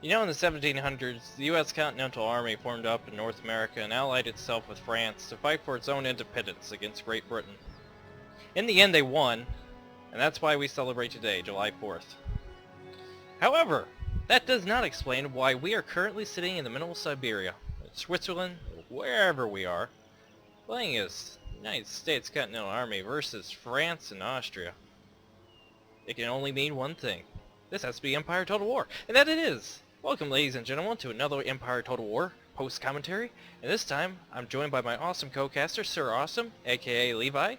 You know, in the 1700s, the U.S. Continental Army formed up in North America and allied itself with France to fight for its own independence against Great Britain. In the end, they won, and that's why we celebrate today, July 4th. However, that does not explain why we are currently sitting in the middle of Siberia, Switzerland, wherever we are, playing as United States Continental Army versus France and Austria. It can only mean one thing. This has to be Empire Total War, and that it is! Welcome, ladies and gentlemen, to another Empire Total War post-commentary, and this time I'm joined by my awesome co-caster, Sirawesome, aka Levi.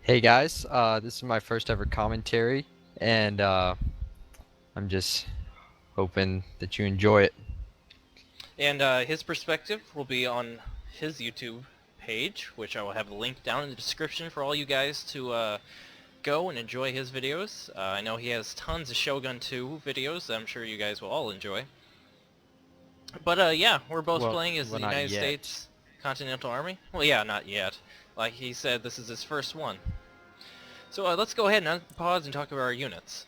Hey guys, this is my first ever commentary, and I'm just hoping that you enjoy it. And his perspective will be on his YouTube page, which I will have linked down in the description for all you guys to go and enjoy his videos. I know he has tons of Shogun 2 videos that I'm sure you guys will all enjoy. But yeah, we're both playing as the Not United yet. States Continental Army. Well, yeah, not yet. Like he said, this is his first one. So let's go ahead and unpause and talk about our units.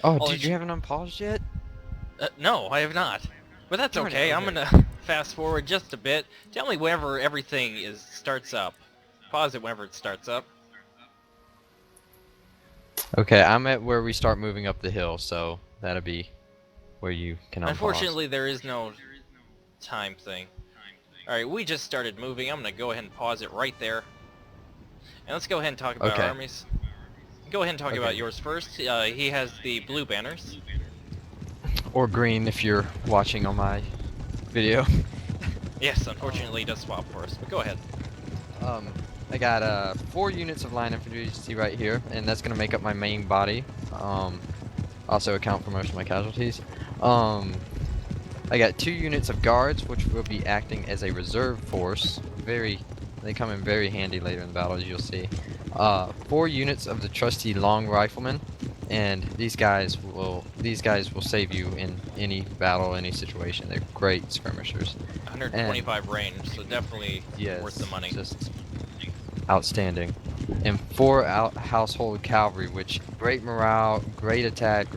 Oh, did you haven't unpaused yet? No, I have not. But that's Darn it, okay. I'm okay. gonna fast forward just a bit. Tell me whenever everything starts up. Pause it whenever it starts up. Okay, I'm at where we start moving up the hill, so that'll be where you can unpause. Unfortunately, there is no time thing. Alright, we just started moving. I'm gonna go ahead and pause it right there. And let's go ahead and talk about our Okay. armies. Go ahead and talk about yours first. He has the blue banners. Or green if you're watching on my video. Yes, unfortunately he does swap for us, but go ahead. I got 4 units of line infantry, you see right here, and that's gonna make up my main body. Also account for most of my casualties. I got 2 units of guards, which will be acting as a reserve force. They come in very handy later in the battle, as you'll see. 4 units of the trusty long riflemen, and these guys will save you in any battle, any situation. They're great skirmishers. 125 range, so definitely worth the money. Just outstanding. And 4 household cavalry, which great morale, great attack,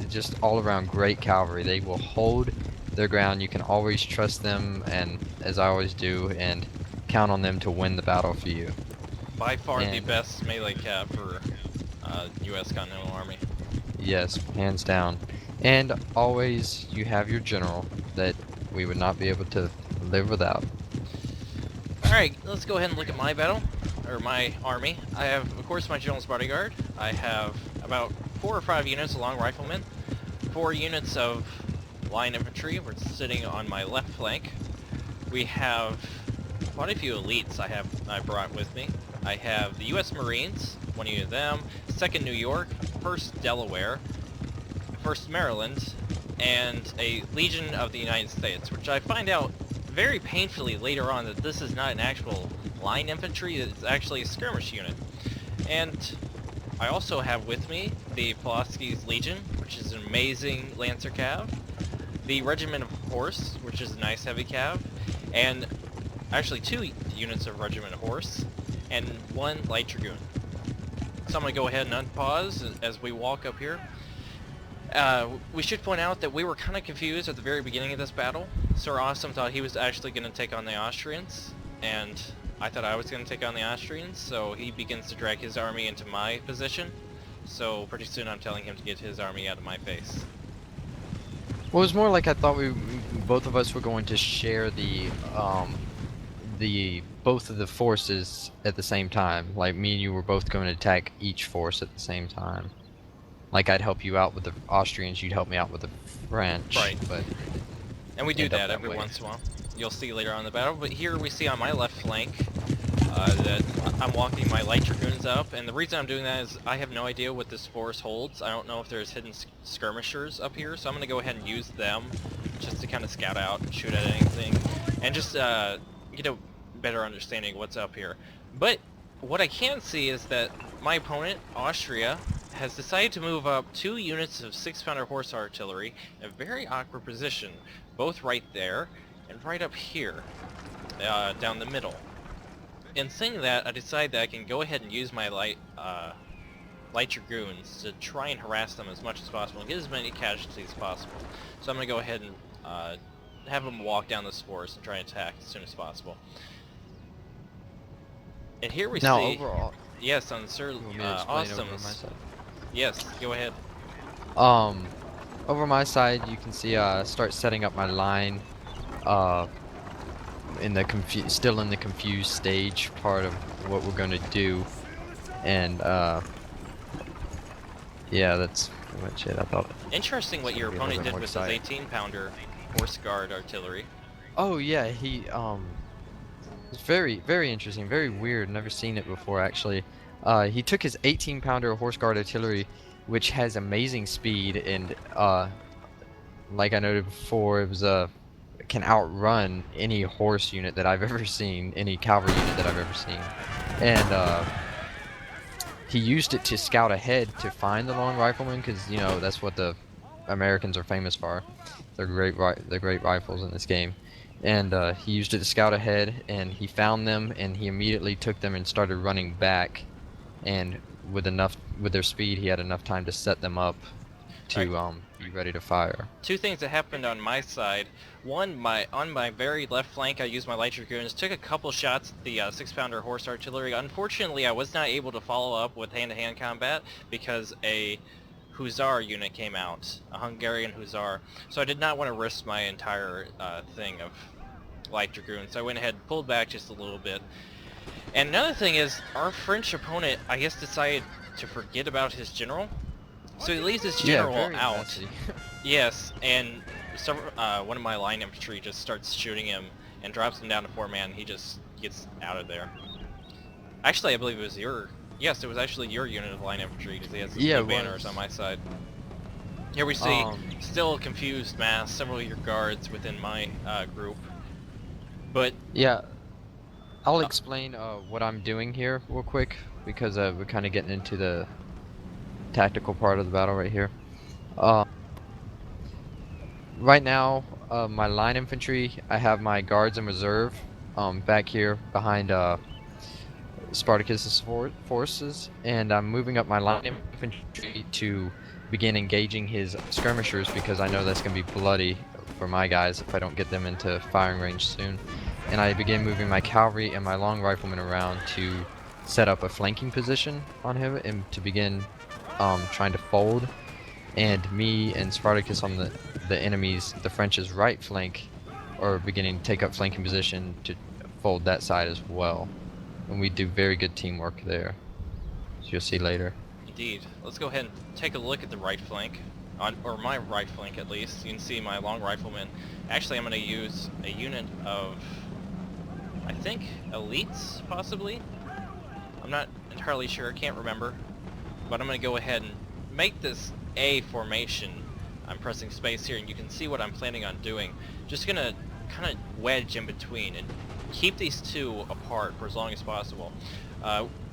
just all around great cavalry. They will hold their ground. You can always trust them, and as I always do, and count on them to win the battle for you. By far the best melee cap for U.S. Continental Army. Yes, hands down. And always you have your general that we would not be able to live without. Alright, let's go ahead and look at my battle, or my army. I have, of course, my general's bodyguard. I have about 4 or 5 units of long riflemen, 4 units of line infantry, which is sitting on my left flank. We have quite a few elites I brought with me. I have the U.S. Marines, 1 unit of them, 2nd New York, 1st Delaware, 1st Maryland, and a Legion of the United States, which I find out very painfully later on that this is not an actual line infantry, it's actually a skirmish unit. And I also have with me the Pulaski's Legion, which is an amazing Lancer Cav, the Regiment of Horse, which is a nice heavy cav, and actually 2 units of Regiment of Horse, and 1 Light Dragoon. So I'm going to go ahead and unpause as we walk up here. We should point out that we were kind of confused at the very beginning of this battle. Sirawesome thought he was actually going to take on the Austrians, and I thought I was going to take on the Austrians, so he begins to drag his army into my position. So pretty soon I'm telling him to get his army out of my face. Well, it was more like I thought both of us were going to share both of the forces at the same time. Like me and you were both going to attack each force at the same time. Like I'd help you out with the Austrians, you'd help me out with the French. Right. But and we do that every once in a while. You'll see later on in the battle. But here we see on my left flank that I'm walking my light dragoons up, and the reason I'm doing that is I have no idea what this force holds. I don't know if there's hidden skirmishers up here, so I'm going to go ahead and use them just to kind of scout out and shoot at anything, and just get a better understanding of what's up here. But what I can see is that my opponent, Austria, has decided to move up 2 units of 6-pounder horse artillery in a very awkward position, both right there and right up here, down the middle. In saying that, I decide that I can go ahead and use my light light dragoons to try and harass them as much as possible and get as many casualties as possible. So I'm going to go ahead and have them walk down this forest and try and attack as soon as possible. And here we Now see... overall, Yes, on Sir you want me to explain over my Awesome's... side? Yes, go ahead. Over my side, you can see start setting up my line. In the still in the confused stage part of what we're gonna do, and yeah, that's pretty much it. I thought. Interesting what your Be a little opponent bit did more with his exciting. 18-pounder horse guard artillery. Oh yeah, he it's very interesting, very weird. Never seen it before actually. He took his 18-pounder horse guard artillery, which has amazing speed, and like I noted before, it was can outrun any horse unit that I've ever seen, any cavalry unit that I've ever seen, and he used it to scout ahead to find the long riflemen, because you know that's what the Americans are famous for. They're great rifles in this game, and he used it to scout ahead, and he found them, and he immediately took them and started running back, and with their speed, he had enough time to set them up to be ready to fire. Two things that happened on my side. One, on my very left flank, I used my light dragoons, took a couple shots at the 6-pounder horse artillery. Unfortunately, I was not able to follow up with hand-to-hand combat because a Hussar unit came out, a Hungarian Hussar. So I did not want to risk my entire thing of light dragoons. So I went ahead and pulled back just a little bit. And another thing is, our French opponent, I guess, decided to forget about his general. So he leaves his general out. Messy. Yes, and one of my line infantry just starts shooting him and drops him down to 4-man. He just gets out of there. Actually, I believe it was your... Yes, it was actually your unit of line infantry because he has some blue banners on my side. Here we see still a confused mass, several of your guards within my group. But... Yeah, I'll explain what I'm doing here real quick, because we're kind of getting into the tactical part of the battle right here. Right now, my line infantry, I have my guards in reserve back here behind Spartacus's forces, and I'm moving up my line infantry to begin engaging his skirmishers, because I know that's going to be bloody for my guys if I don't get them into firing range soon. And I begin moving my cavalry and my long riflemen around to set up a flanking position on him and to begin trying to fold, and me and Spartacus on the enemy's, the French's right flank, are beginning to take up flanking position to fold that side as well. And we do very good teamwork there, as you'll see later. Indeed. Let's go ahead and take a look at the right flank, or my right flank at least. You can see my long riflemen. Actually, I'm going to use a unit of, I think, elites, possibly? I'm not entirely sure, can't remember. But I'm going to go ahead and make this A formation. I'm pressing space here, and you can see what I'm planning on doing. Just going to kind of wedge in between and keep these two apart for as long as possible.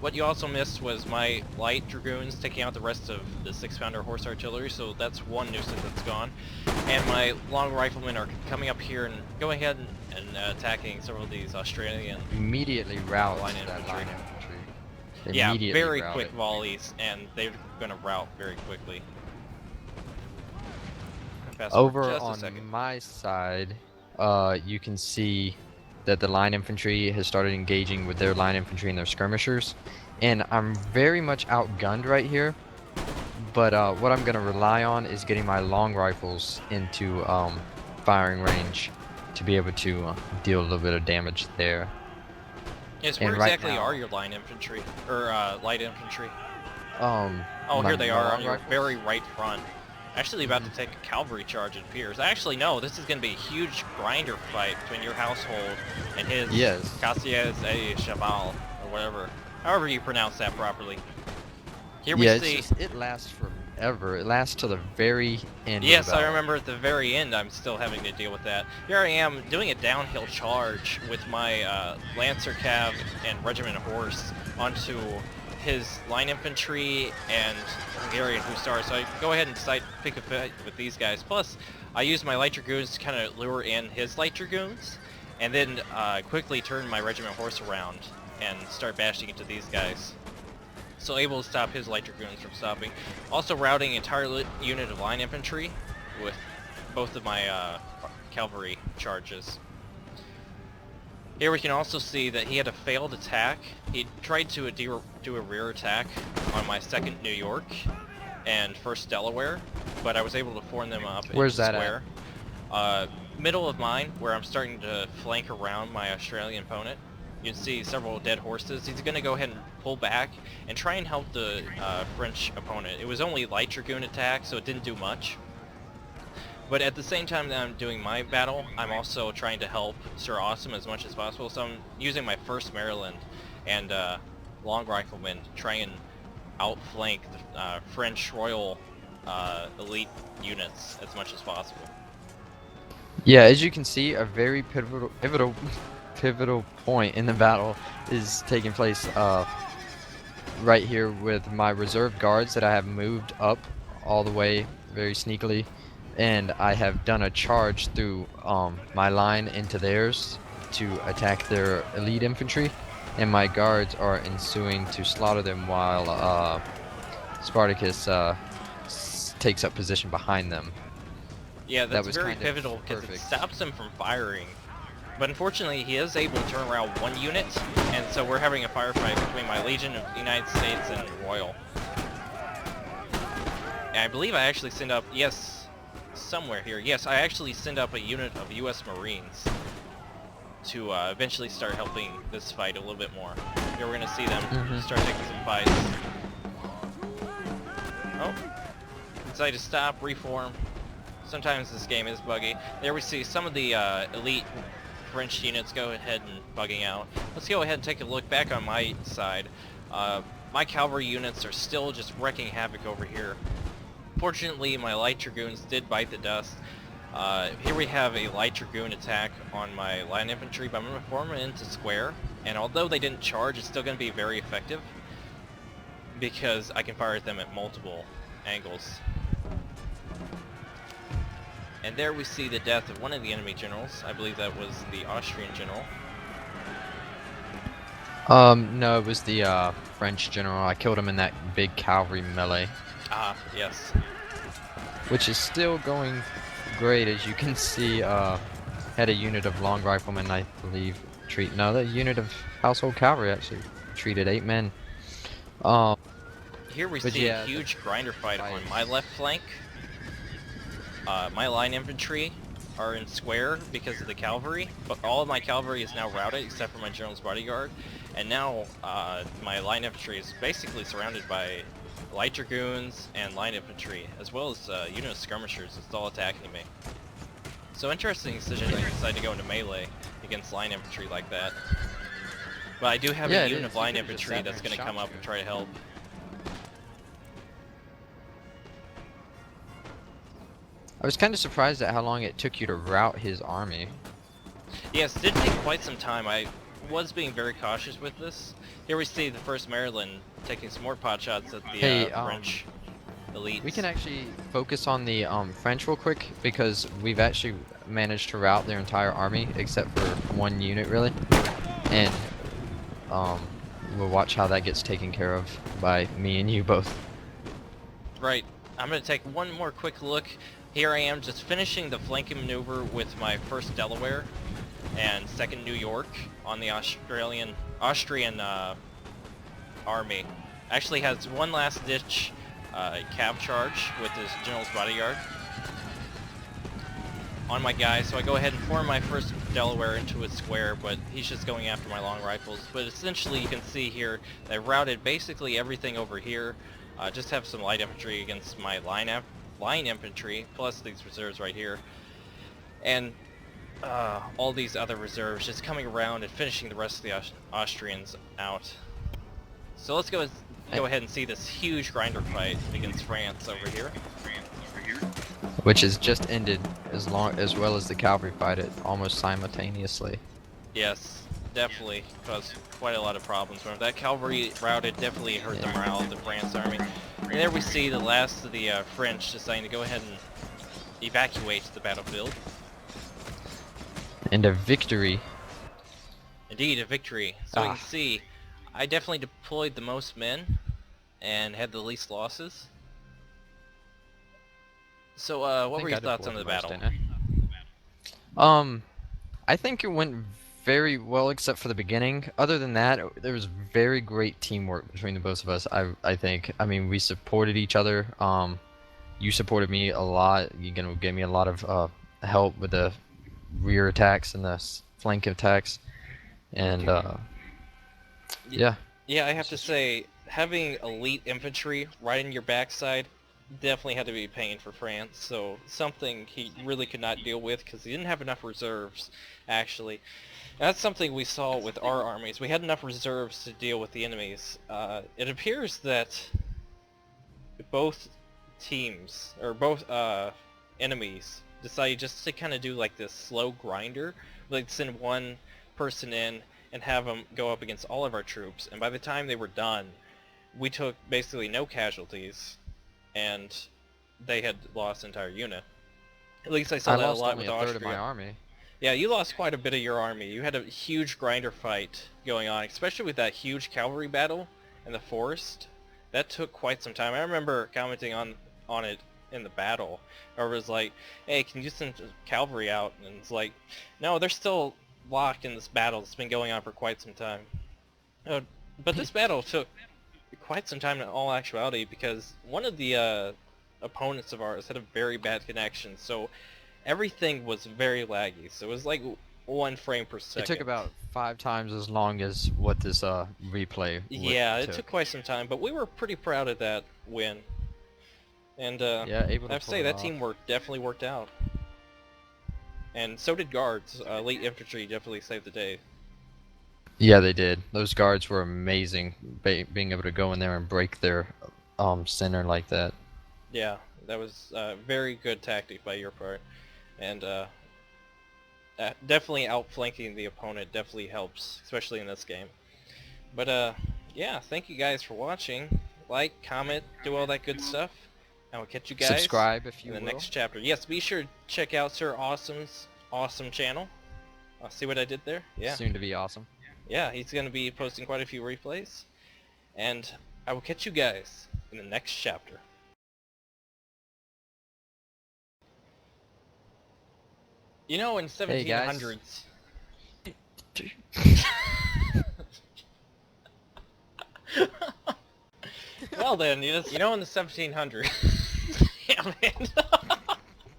What you also missed was my light dragoons taking out the rest of the 6-pounder horse artillery, so that's one nuisance that's gone. And my long riflemen are coming up here and going ahead and attacking several of these Australian Immediately rout line that infantry. line infantry. Yeah, Immediately very rout quick it. volleys, and they're going to rout very quickly. Fast Over forward just a on second. my side, you can see that the line infantry has started engaging with their line infantry and their skirmishers, and I'm very much outgunned right here. But what I'm going to rely on is getting my long rifles into firing range to be able to deal a little bit of damage there. Yes, And where right exactly now- are your line infantry? Or light infantry? Oh, Here they are on your rifles? very right front. Actually about to take a cavalry charge, it appears. Actually, no, this is going to be a huge grinder fight between your household and his Yes. Cassius a Cheval, or whatever. However you pronounce that properly. Here we Yeah, it's see... just, it lasts forever. It lasts till the very end. Yes, of the I battle. remember at the very end I'm still having to deal with that. Here I am doing a downhill charge with my Lancer Cav and Regiment of Horse onto his line infantry and Hungarian Hussars. So I go ahead and decide to pick a fight with these guys. Plus, I use my light dragoons to kind of lure in his light dragoons, and then quickly turn my Regiment of Horse around and start bashing into these guys. so able to stop his light dragoons from stopping. Also routing an entire unit of line infantry with both of my cavalry charges. Here we can also see that he had a failed attack. He tried to do a rear attack on my 2nd New York and 1st Delaware, but I was able to form them up Where's into that square. Middle of mine, where I'm starting to flank around my Australian opponent. You can see several dead horses. He's going to go ahead and pull back and try and help the French opponent. It was only light dragoon attack, so it didn't do much. But at the same time that I'm doing my battle, I'm also trying to help Sirawesome as much as possible. So I'm using my 1st Maryland and long riflemen to try and outflank the French Royal elite units as much as possible. Yeah, as you can see, a very pivotal point in the battle is taking place right here with my reserve guards that I have moved up all the way very sneakily, and I have done a charge through my line into theirs to attack their elite infantry, and my guards are ensuing to slaughter them while Spartacus takes up position behind them. Yeah, That that's was very kind of pivotal because it perfect. stops him from firing. But unfortunately, he is able to turn around 1 unit, and so we're having a firefight between my Legion of the United States and Royal. And I believe I actually send up, yes, somewhere here, yes, I actually send up a unit of US Marines to eventually start helping this fight a little bit more. Here we're going to see them start taking some fights. Oh, decide to stop, reform. Sometimes this game is buggy. There we see some of the elite French units go ahead and bugging out. Let's go ahead and take a look back on my side. My cavalry units are still just wrecking havoc over here. Fortunately, my light dragoons did bite the dust. Here we have a light dragoon attack on my line infantry, but I'm going to form it into square. And although they didn't charge, it's still going to be very effective because I can fire at them at multiple angles. And there we see the death of one of the enemy generals. I believe that was the Austrian general. No, it was the French general. I killed him in that big cavalry melee. Ah, yes. Which is still going great, as you can see. Had a unit of long riflemen, I believe, no, the unit of household cavalry actually treated 8 men. Here we But see yeah, a huge grinder fight on my left flank. My line infantry are in square because of the cavalry, but all of my cavalry is now routed except for my general's bodyguard. And now my line infantry is basically surrounded by light dragoons and line infantry, as well as unit of skirmishers that's all attacking me. So interesting decision to decide to go into melee against line infantry like that. But I do have a unit of line infantry that's going to come up and try to help. I was kind of surprised at how long it took you to rout his army. Yes, it did take quite some time. I was being very cautious with this. Here we see the 1st Maryland taking some more pot shots at the French elites. We can actually focus on the French real quick, because we've actually managed to rout their entire army except for 1 unit really, and we'll watch how that gets taken care of by me and you both. Right. I'm going to take one more quick look. Here I am just finishing the flanking maneuver with my 1st Delaware and 2nd New York on the Austrian army. Actually has one last ditch cav charge with his general's bodyguard on my guy, so I go ahead and form my 1st Delaware into a square, but he's just going after my long rifles. But essentially you can see here that I routed basically everything over here. Just have some light infantry against my line infantry, plus these reserves right here. And all these other reserves just coming around and finishing the rest of the Austrians out. So let's go ahead and see this huge grinder fight against France over here. Which has just ended as well as the cavalry fight it almost simultaneously. Yes, definitely caused quite a lot of problems. When that cavalry routed, definitely hurt the morale of the France army. And there we see the last of the French deciding to go ahead and evacuate the battlefield. And a victory. Indeed, a victory. So you can see, I definitely deployed the most men, and had the least losses. So, what were think your I did thoughts fourth on the most, battle? didn't I think it went very well except for the beginning. Other than that, there was very great teamwork between the both of us. I think. I mean, we supported each other. You supported me a lot. You gave me a lot of help with the rear attacks and the flank attacks, and yeah. Yeah, I have to say, having elite infantry right in your backside definitely had to be pain for France, so something he really could not deal with because he didn't have enough reserves, actually. That's something we saw with our armies. We had enough reserves to deal with the enemies. It appears that both teams, or both enemies, decided just to kind of do like this slow grinder, like send one person in and have them go up against all of our troops, and by the time they were done, we took basically no casualties, and they had lost an entire unit. At least I saw I that a lost lot only with a third of my Austria. army. Yeah, you lost quite a bit of your army. You had a huge grinder fight going on, especially with that huge cavalry battle in the forest. That took quite some time. I remember commenting on it in the battle. Or it was like, hey, can you send cavalry out? And it's like, no, they're still locked in this battle. It's been going on for quite some time. But this battle took quite some time in all actuality because one of the opponents of ours had a very bad connection, so everything was very laggy. So it was like 1 frame per It second. took about 5 times as long as what this replay Yeah, it took. took quite some time, but we were pretty proud of that win. And Yeah, able I to have to pull say it that off. teamwork definitely worked out. And so did guards. Elite infantry definitely saved the day. Yeah, they did. Those guards were amazing, being able to go in there and break their center like that. Yeah, that was very good tactic by your part. And definitely outflanking the opponent definitely helps, especially in this game. But yeah, thank you guys for watching. Like, comment, do all that good stuff. And we'll catch you guys Subscribe if you in the will. next chapter. Yes, be sure to check out Sirawesome's awesome channel. See what I did there? Yeah. Soon to be awesome. Yeah, he's going to be posting quite a few replays. And I will catch you guys in the next chapter. You know, in Hey, guys. 1700s... Well then, you know in the 1700s... Yeah, man.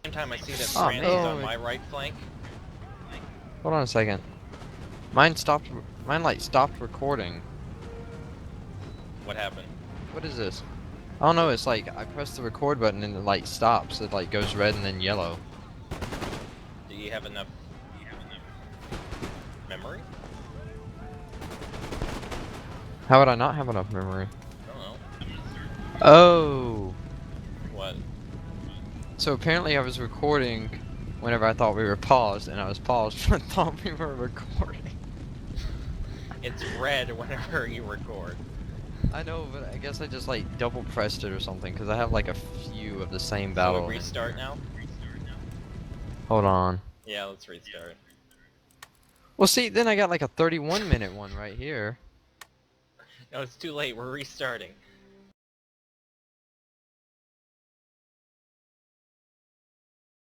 Same time I see that Oh, France is on man. my right flank. Hold on a second. Mine stopped. Mine like stopped recording. What happened? What is this? I don't know. It's like I press the record button and it like stops. It like goes red and then yellow. Do you have enough memory? How would I not have enough memory? I don't know. Oh. What? So apparently I was recording whenever I thought we were paused, and I was paused when I thought we were recording. It's red whenever you record. I know, but I guess I just like double pressed it or something because I have like a few of the same So battle. we restart now? Hold on. Yeah, let's restart. Well, see, then I got like a 31-minute one right here. No, it's too late. We're restarting.